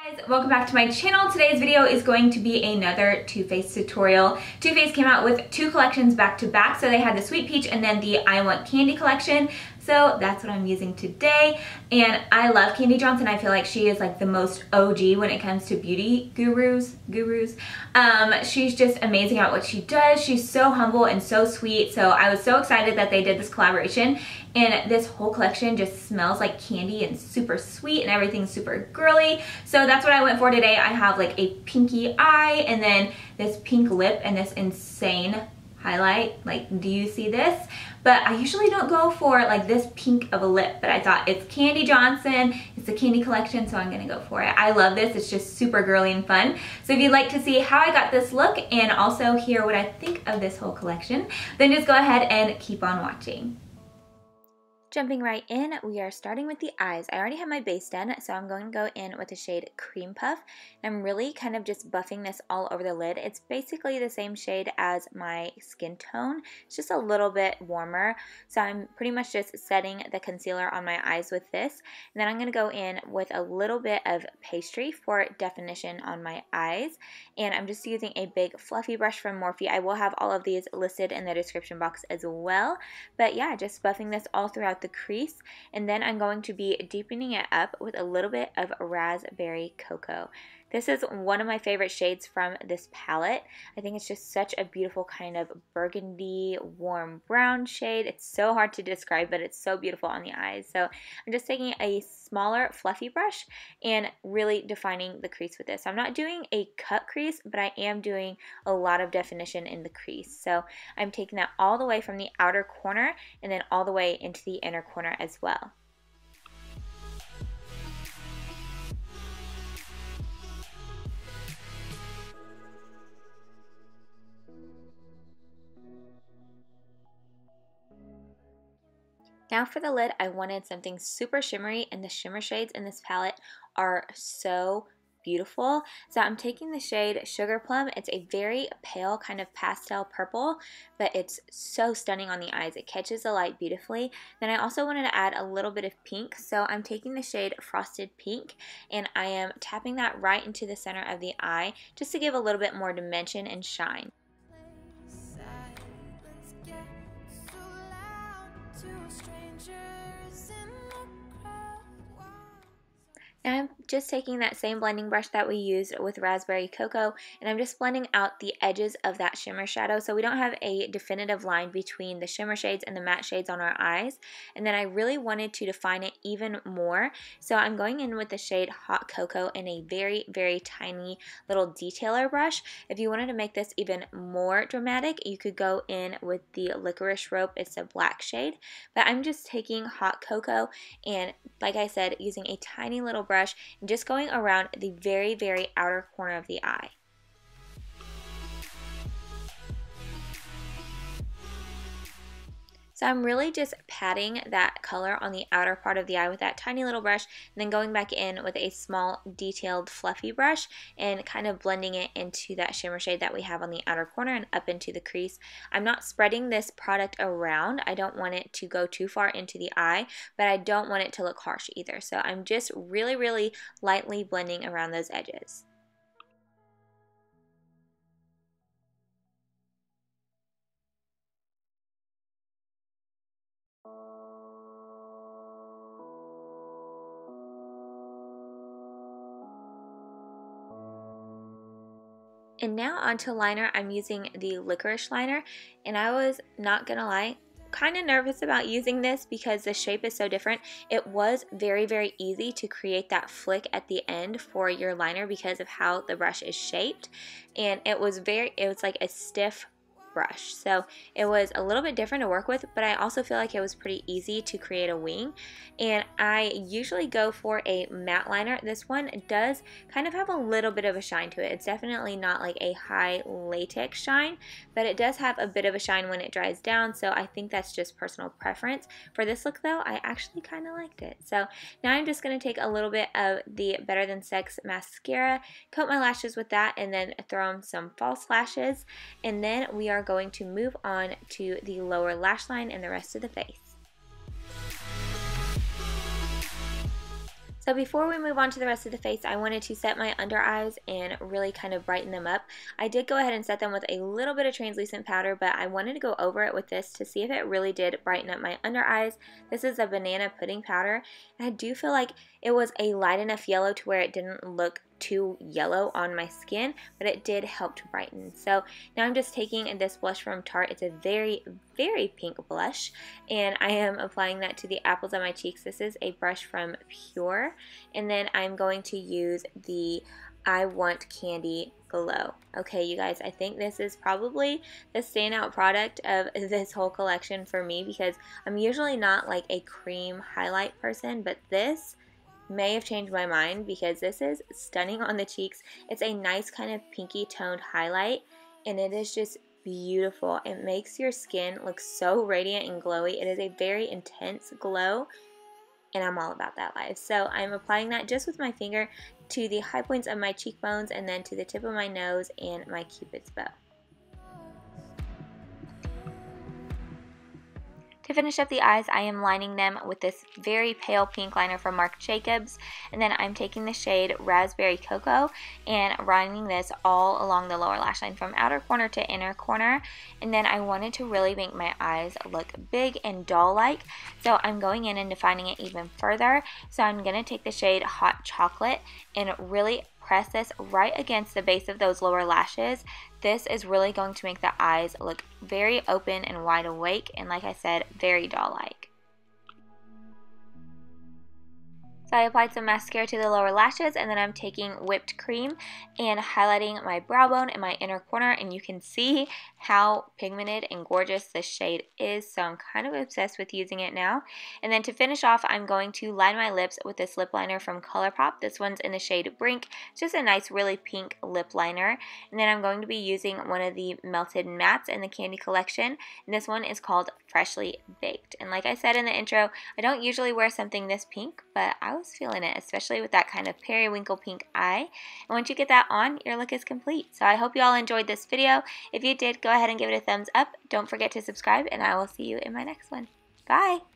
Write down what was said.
Guys, welcome back to my channel. Today's video is going to be another Too Faced tutorial. Too Faced came out with two collections back to back. So they had the Sweet Peach and then the I Want Candy collection. So that's what I'm using today. And I love Kandee Johnson. I feel like she is like the most OG when it comes to beauty gurus. She's just amazing at what she does. She's so humble and so sweet. So I was so excited that they did this collaboration. And this whole collection just smells like candy and super sweet and everything's super girly. So that's what I went for today. I have like a pinky eye and then this pink lip and this insane highlight. Like, do you see this? But I usually don't go for like this pink of a lip, but I thought it's Kandee Johnson, it's a candy collection, so I'm gonna go for it. I love this, it's just super girly and fun. So if you'd like to see how I got this look and also hear what I think of this whole collection, then just go ahead and keep on watching. Jumping right in, we are starting with the eyes. I already have my base done, so I'm going to go in with the shade Cream Puff. And I'm really kind of just buffing this all over the lid. It's basically the same shade as my skin tone. It's just a little bit warmer. So I'm pretty much just setting the concealer on my eyes with this. And then I'm going to go in with a little bit of Pastry for definition on my eyes. And I'm just using a big fluffy brush from Morphe. I will have all of these listed in the description box as well. But yeah, just buffing this all throughout the crease, and then I'm going to be deepening it up with a little bit of Raspberry Cocoa. This is one of my favorite shades from this palette. I think it's just such a beautiful kind of burgundy, warm brown shade. It's so hard to describe, but it's so beautiful on the eyes. So I'm just taking a smaller fluffy brush and really defining the crease with this. I'm not doing a cut crease, but I am doing a lot of definition in the crease. So I'm taking that all the way from the outer corner and then all the way into the inner corner as well. Now for the lid, I wanted something super shimmery, and the shimmer shades in this palette are so beautiful. So I'm taking the shade Sugar Plum. It's a very pale kind of pastel purple, but it's so stunning on the eyes. It catches the light beautifully. Then I also wanted to add a little bit of pink, so I'm taking the shade Frosted Pink, and I am tapping that right into the center of the eye just to give a little bit more dimension and shine. Now I'm just taking that same blending brush that we used with Raspberry Cocoa, and I'm just blending out the edges of that shimmer shadow so we don't have a definitive line between the shimmer shades and the matte shades on our eyes. And then I really wanted to define it even more, so I'm going in with the shade Hot Cocoa in a very, very tiny little detailer brush. If you wanted to make this even more dramatic, you could go in with the Licorice Rope. It's a black shade, but I'm just taking Hot Cocoa and, like I said, using a tiny little brush and just going around the very, very outer corner of the eye. So I'm really just patting that color on the outer part of the eye with that tiny little brush, and then going back in with a small detailed fluffy brush and kind of blending it into that shimmer shade that we have on the outer corner and up into the crease. I'm not spreading this product around. I don't want it to go too far into the eye, but I don't want it to look harsh either. So I'm just really, really lightly blending around those edges. And now onto liner. I'm using the Licorice Liner, and I was not gonna lie, kind of nervous about using this because the shape is so different. It was very, very easy to create that flick at the end for your liner because of how the brush is shaped, and it was like a stiff brush, so it was a little bit different to work with, but I also feel like it was pretty easy to create a wing. And I usually go for a matte liner. This one does kind of have a little bit of a shine to it. It's definitely not like a high latex shine, but it does have a bit of a shine when it dries down, so I think that's just personal preference. For this look though, I actually kind of liked it. So now I'm just going to take a little bit of the Better Than Sex mascara, coat my lashes with that, and then throw in some false lashes, and then we are going to move on to the lower lash line and the rest of the face. So before we move on to the rest of the face, I wanted to set my under eyes and really kind of brighten them up. I did go ahead and set them with a little bit of translucent powder, but I wanted to go over it with this to see if it really did brighten up my under eyes. This is a banana pudding powder, and I do feel like it was a light enough yellow to where it didn't look too yellow on my skin, but it did help to brighten. So now I'm just taking this blush from Tarte. It's a very, very pink blush, and I am applying that to the apples on my cheeks. This is a brush from Pure, and then I'm going to use the I Want Kandee Glow. Okay, you guys, I think this is probably the standout product of this whole collection for me, because I'm usually not like a cream highlight person, but this may have changed my mind because this is stunning on the cheeks. It's a nice kind of pinky toned highlight, and it is just beautiful. It makes your skin look so radiant and glowy. It is a very intense glow, and I'm all about that life. So I'm applying that just with my finger to the high points of my cheekbones, and then to the tip of my nose and my Cupid's bow. To finish up the eyes, I am lining them with this very pale pink liner from Marc Jacobs, and then I'm taking the shade Raspberry Cocoa and running this all along the lower lash line from outer corner to inner corner. And then I wanted to really make my eyes look big and doll-like, so I'm going in and defining it even further. So I'm going to take the shade Hot Chocolate and really press this right against the base of those lower lashes. This is really going to make the eyes look very open and wide awake, and like I said, very doll-like. So I applied some mascara to the lower lashes, and then I'm taking whipped cream and highlighting my brow bone and my inner corner, and you can see how pigmented and gorgeous this shade is, so I'm kind of obsessed with using it now. And then to finish off, I'm going to line my lips with this lip liner from ColourPop. This one's in the shade Brink. It's just a nice, really pink lip liner. And then I'm going to be using one of the Melted Mattes in the Kandee collection, and this one is called Freshly Baked. And like I said in the intro, I don't usually wear something this pink, but I was feeling it, especially with that kind of periwinkle pink eye. And once you get that on, your look is complete. So I hope you all enjoyed this video. If you did, go ahead and give it a thumbs up. Don't forget to subscribe, and I will see you in my next one. Bye!